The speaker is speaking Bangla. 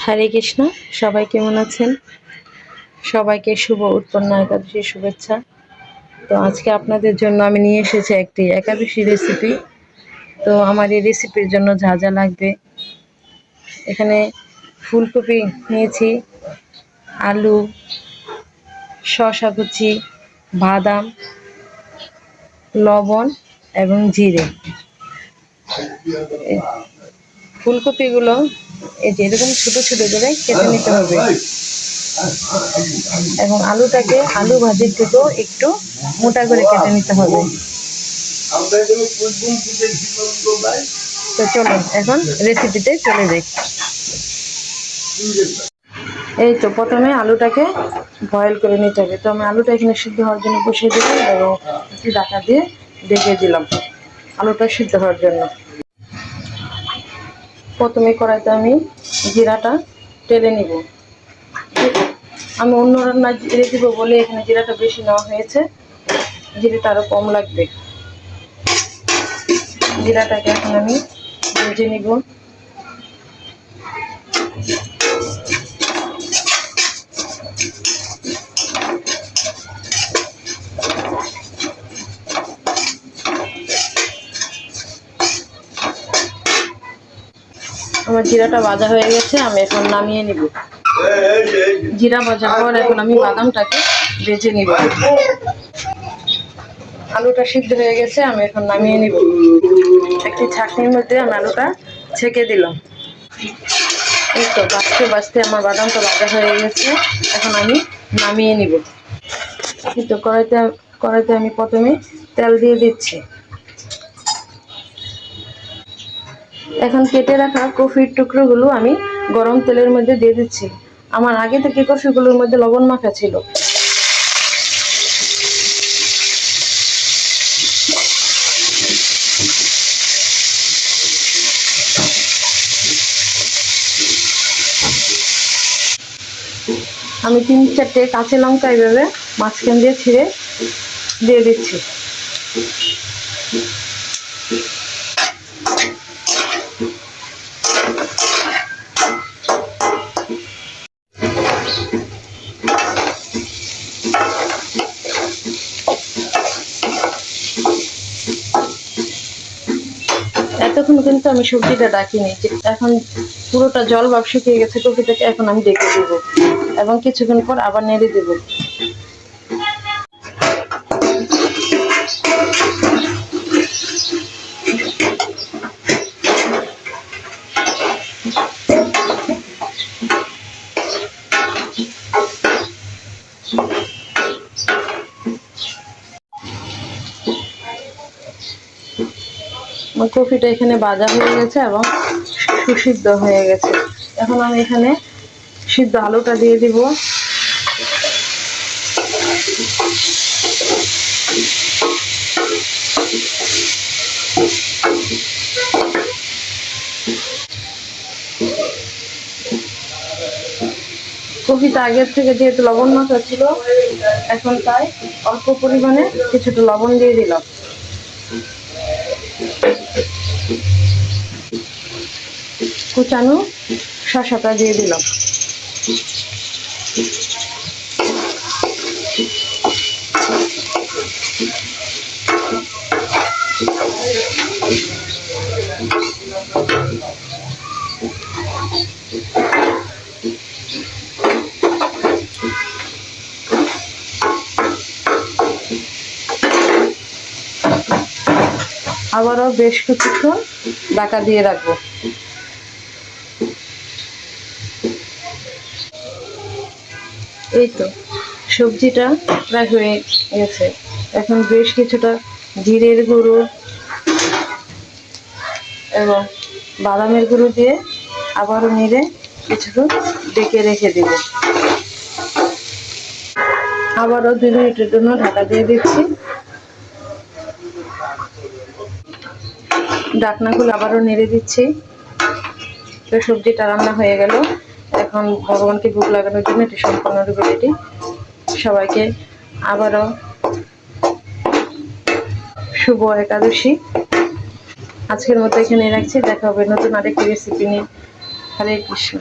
হরে কৃষ্ণ। সবাই কেমন আছেন? সবাইকে শুভ উৎপন্ন একাদশীর শুভেচ্ছা। তো আজকে আপনাদের জন্য আমি নিয়ে এসেছি একটি একাদশী রেসিপি। তো আমার এই রেসিপির জন্য যা যা লাগবে, এখানে ফুলকপি নিয়েছি, আলু, শসা কুচি, বাদাম, লবণ এবং জিরে। ফুলকপিগুলো এই যে এরকম ছোট ছোট করে কেটে নিতে হবে এবং আলুটাকে আলু ভাজির থেকেও একটু মোটা করে কেটে নিতে হবে। তো চলুন এখন রেসিপিতে চলে যাই। এই তো প্রথমে আলুটাকে বয়েল করে নিতে হবে। তো আমি আলুটা এখানে সিদ্ধ হওয়ার জন্য বসিয়ে দিলাম এবং একটু ঢাকা দিয়ে ঢেকে দিলাম আলুটা সিদ্ধ হওয়ার জন্য। প্রথমে কড়াইতে আমি জিরাটা টেলে নিব। আমি অন্য রান্না জিরে দিব বলে এখানে জিরাটা বেশি নেওয়া হয়েছে, জিরাটা আরও কম লাগবে। জিরাটাকে এখন আমি ভেজে নিব। আমার জিরাটা ভাজা হয়ে গেছে, আমি এখন নামিয়ে নিব। জিরা ভাজার পর এখন আমি বাদামটাকে ভেজে নিব। আলুটা সিদ্ধ হয়ে গেছে, আমি এখন নামিয়ে নিব। একটি ছাঁকনির মধ্যে আমি আলুটা ছেঁকে দিলাম। এই তো বাঁচতে বাঁচতে আমার বাদামটা ভাজা হয়ে গেছে, এখন আমি নামিয়ে নিব। এই তো কড়াইতে আমি প্রথমে তেল দিয়ে দিচ্ছি। এখন কেটে রাখা কফির টুকরোগুলো আমি গরম তেলের মধ্যে দিয়ে দিচ্ছি। আমার আগে থেকে কফিগুলোর মধ্যে লবণ মাখা ছিল। আমি 3-4টে কাঁচা লঙ্কা এইভাবে মাঝখান দিয়ে ছিঁড়ে দিয়ে দিচ্ছি। এতক্ষণ কিন্তু আমি সবজিটা ডাকিনি, এখন পুরোটা জল ভাব শুকিয়ে গেছে কফি থেকে। এখন আমি ডেকে দেব এবং কিছুক্ষণ পর আবার নেড়ে দেব। আমার কফিটা এখানে ভাজা হয়ে গেছে এবং সুসিদ্ধ হয়ে গেছে। এখন আমি এখানে সিদ্ধ আলুটা দিয়ে দিব। কফিটা আগের থেকে যেহেতু লবণ মাখা ছিল, এখন তাই অল্প পরিমাণে কিছুটা লবণ দিয়ে দিলাম। কুচানো শসাটা দিয়ে দিলাম। আবারও বেশ কিছুক্ষণ ঢাকা দিয়ে রাখবো। এই তো সবজিটা প্রায় হয়ে গেছে। এখন বেশ কিছুটা জিরের গুঁড়ো এবং বাদামের গুঁড়ো দিয়ে আবারও নেড়ে কিছুক্ষণ ডেকে রেখে দিব। আবারও 2 মিনিটের জন্য ঢাকা দিয়ে দিচ্ছি। ঢাকনা খুলে আবারও নেড়ে দিচ্ছি। তো সবজিটা রান্না হয়ে গেল। এখন ভগবানকে ভোগ লাগানোর জন্য এটি সম্পূর্ণরূপে রেডি। সবাইকে আবারও শুভ একাদশী। আজকের মতো এখানে রাখছি। দেখা হবে নতুন আরেকটি রেসিপি নিয়ে। হরে কৃষ্ণ।